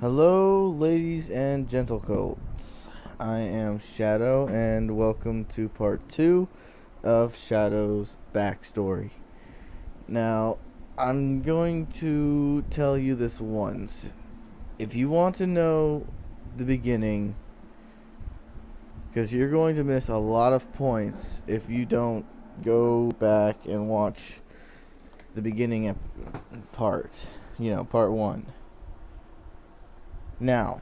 Hello, ladies and gentlecolts. I am Shadow, and welcome to part 2 of Shadow's backstory. Now, I'm going to tell you this once. If you want to know the beginning, because you're going to miss a lot of points if you don't go back and watch the beginning part, part 1. Now,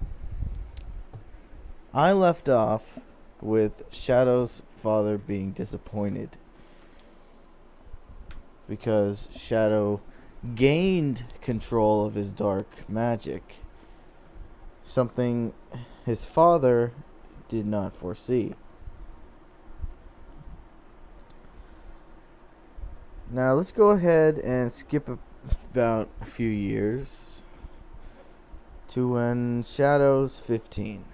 I left off with Shadow's father being disappointed because Shadow gained control of his dark magic, something his father did not foresee. Now, let's go ahead and skip about a few years to when Shadow's 15.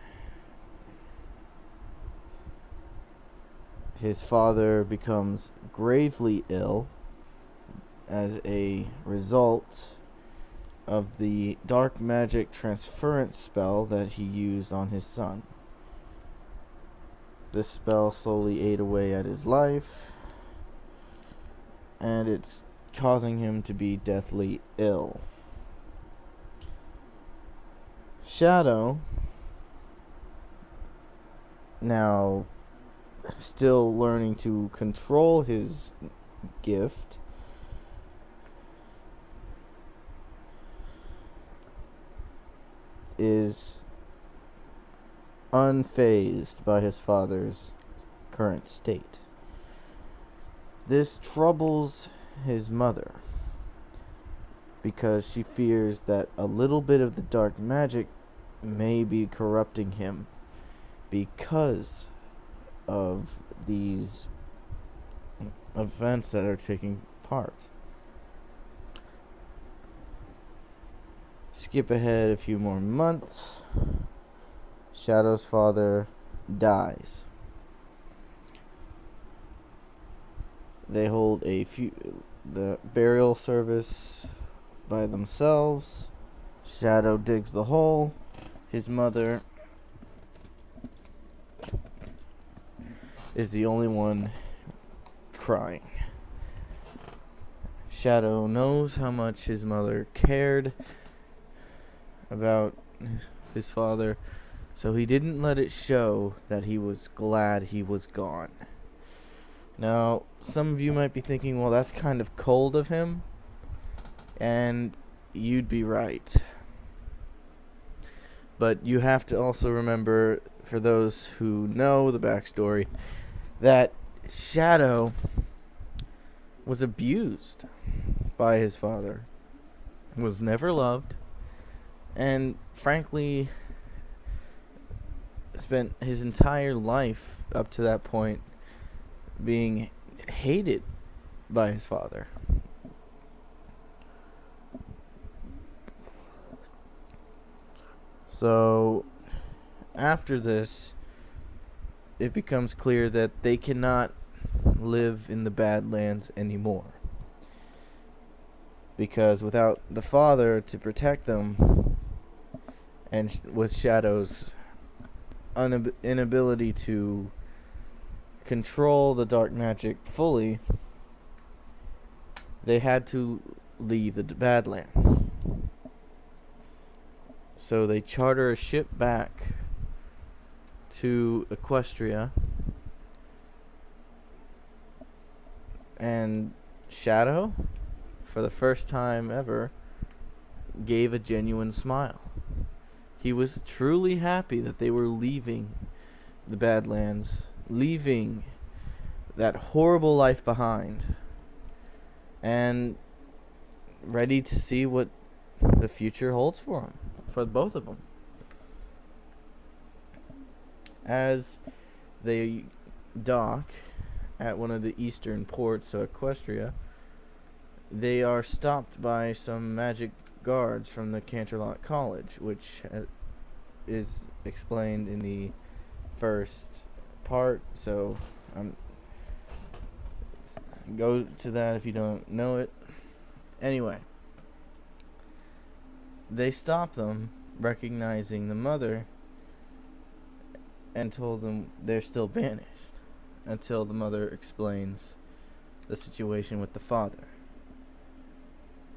His father becomes gravely ill as a result of the dark magic transference spell that he used on his son. This spell slowly ate away at his life, and it's causing him to be deathly ill. Shadow, now still learning to control his gift, is unfazed by his father's current state. This troubles his mother because she fears that a little bit of the dark magic may be corrupting him because of these events that are taking part. Skip ahead a few more months. Shadow's father dies. They hold the burial service by themselves. Shadow digs the hole. His mother is the only one crying. Shadow knows how much his mother cared about his father, so he didn't let it show that he was glad he was gone. Now, some of you might be thinking, well, that's kind of cold of him, and you'd be right. But you have to also remember, for those who know the backstory, that Shadow was abused by his father, was never loved, and frankly spent his entire life up to that point being hated by his father. So, after this, it becomes clear that they cannot live in the Badlands anymore. Because without the father to protect them, and with Shadow's inability to control the dark magic fully, they had to leave the Badlands. So they charter a ship back to Equestria, and Shadow, for the first time ever, gave a genuine smile. He was truly happy that they were leaving the Badlands, leaving that horrible life behind, and ready to see what the future holds for him, for both of them. As they dock at one of the eastern ports of Equestria, they are stopped by some magic guards from the Canterlot College, which is explained in the first part, so go to that if you don't know it. Anyway, they stop them, recognizing the mother, and told them they're still banished until the mother explains the situation with the father.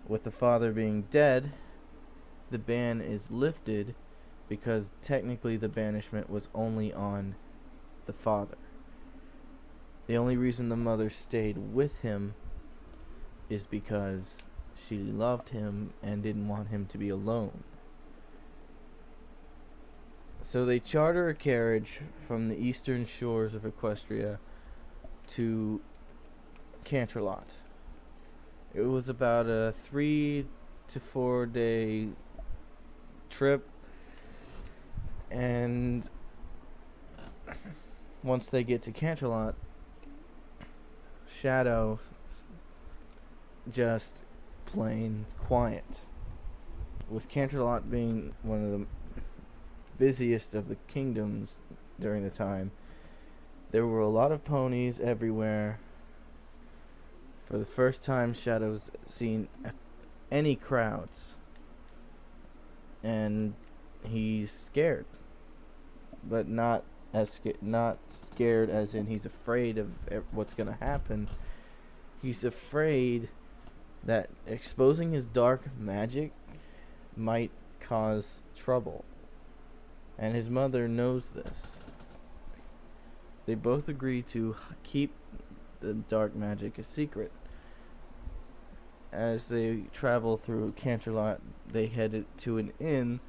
With the father being dead, the ban is lifted because technically the banishment was only on the father. The only reason the mother stayed with him is because she loved him and didn't want him to be alone. So they charter a carriage from the eastern shores of Equestria to Canterlot. It was about a 3 to 4 day trip, and once they get to Canterlot, Shadow just plain quiet. With Canterlot being one of the busiest of the kingdoms during the time, there were a lot of ponies everywhere. For the first time, Shadow's seen any crowds, and he's scared, but not scared as in he's afraid of what's gonna happen. He's afraid that exposing his dark magic might cause trouble, and his mother knows this. They both agree to keep the dark magic a secret. As they travel through Canterlot, they headed to an inn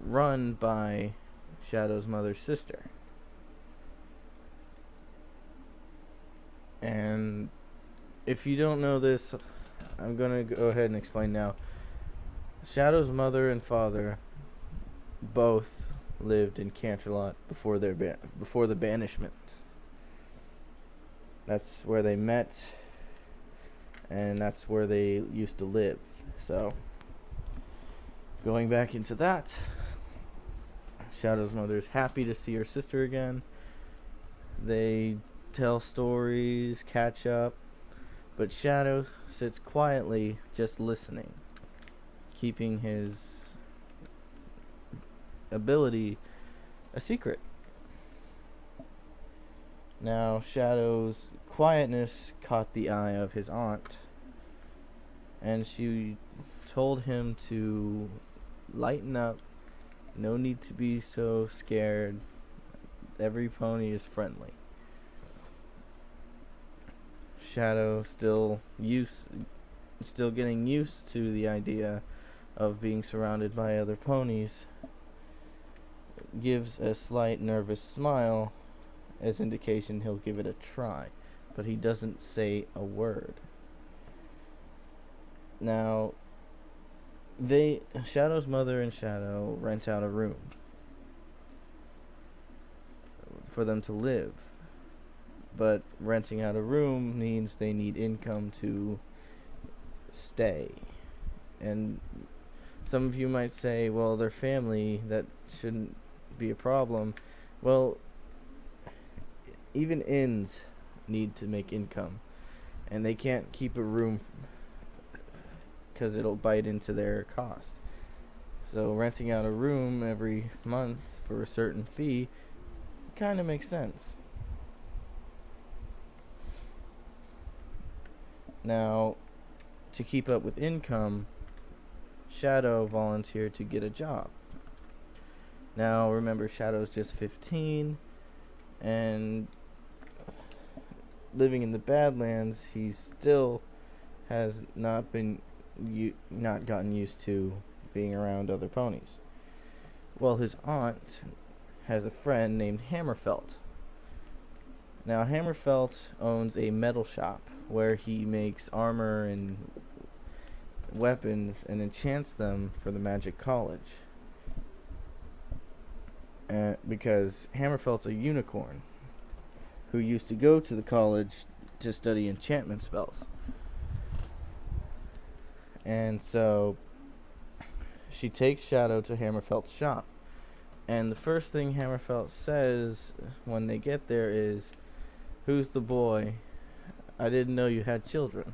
run by Shadow's mother's sister. And if you don't know this, I'm gonna go ahead and explain now. Shadow's mother and father both lived in Canterlot before the banishment. That's where they met, and that's where they used to live. So, going back into that, Shadow's mother is happy to see her sister again. They tell stories, catch up, but Shadow sits quietly, just listening, keeping his ability a secret. Now, Shadow's quietness caught the eye of his aunt, and she told him to lighten up. No need to be so scared. Every pony is friendly. Shadow still getting used to the idea of being surrounded by other ponies, gives a slight nervous smile as indication he'll give it a try, but he doesn't say a word. Now, Shadow's mother and Shadow rent out a room for them to live, but renting out a room means they need income to stay. And some of you might say, well, they're family, that shouldn't be a problem. Well, even inns need to make income, and they can't keep a room because it'll bite into their cost. So renting out a room every month for a certain fee kind of makes sense. Now, to keep up with income, Shadow volunteered to get a job. Now, remember, Shadow's just 15, and living in the Badlands, he still has not gotten used to being around other ponies. Well, his aunt has a friend named Hammerfelt. Now, Hammerfelt owns a metal shop where he makes armor and weapons and enchants them for the Magic College. Because Hammerfelt's a unicorn who used to go to the college to study enchantment spells. And so she takes Shadow to Hammerfelt's shop. And the first thing Hammerfelt says when they get there is, "Who's the boy? I didn't know you had children."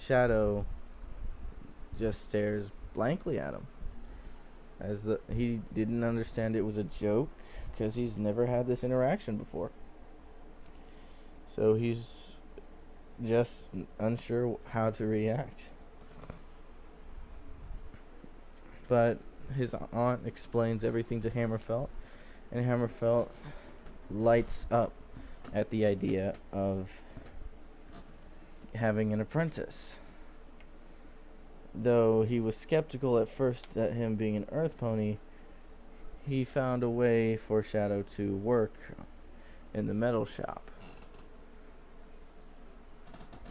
Shadow just stares blankly at him, he didn't understand it was a joke because he's never had this interaction before. So he's just unsure how to react. But his aunt explains everything to Hammerfelt, and Hammerfelt lights up at the idea of having an apprentice. Though he was skeptical at first at him being an earth pony, he found a way for Shadow to work in the metal shop.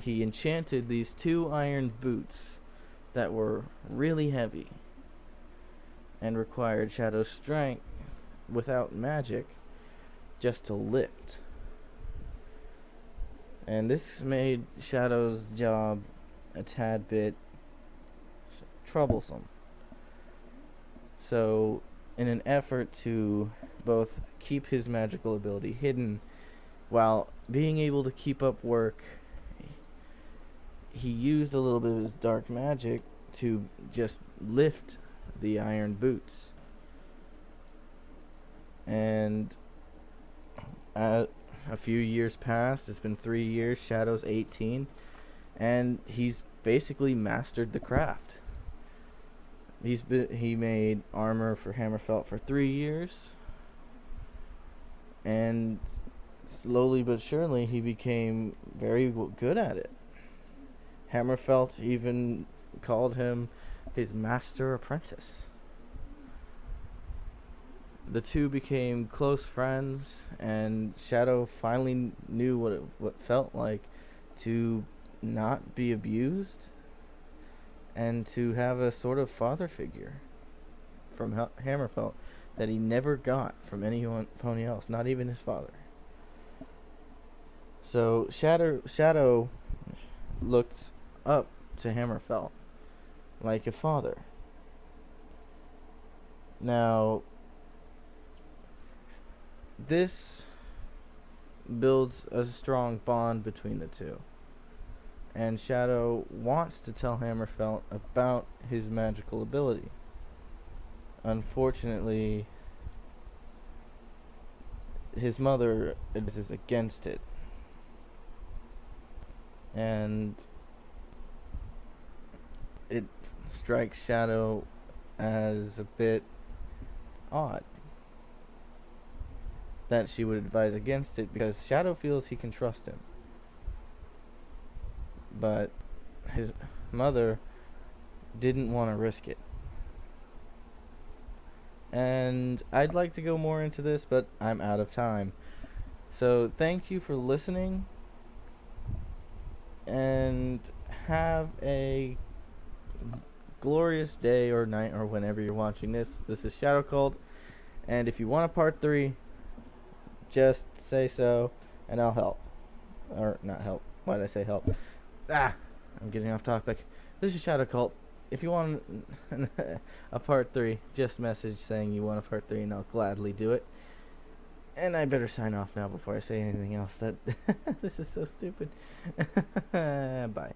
He enchanted these 2 iron boots that were really heavy and required Shadow's strength without magic just to lift. And this made Shadow's job a tad bit troublesome. So, in an effort to both keep his magical ability hidden while being able to keep up work, he used a little bit of his dark magic to just lift the iron boots. And a few years passed. It's been 3 years. Shadow's 18, and he's basically mastered the craft. He made armor for Hammerfelt for 3 years, and slowly but surely he became very good at it. Hammerfelt even called him his master apprentice. The two became close friends, and Shadow finally knew what felt like to not be abused and to have a sort of father figure from Hammerfelt that he never got from anyone pony else, not even his father. So Shadow looked up to Hammerfelt like a father. Now, this builds a strong bond between the two, and Shadow wants to tell Hammerfelt about his magical ability. Unfortunately, his mother is against it, and it strikes Shadow as a bit odd that she would advise against it, because Shadow feels he can trust him. But his mother didn't want to risk it. And I'd like to go more into this, but I'm out of time. So thank you for listening, and have a glorious day or night or whenever you're watching this. This is Shadow Cult, and if you want a part 3, just say so and I'll help. Or not help. Why did I say help? I'm getting off topic. This is Shadow Cult. If you want a part 3, just message saying you want a part 3 and I'll gladly do it. And I better sign off now before I say anything else. That this is so stupid. Bye.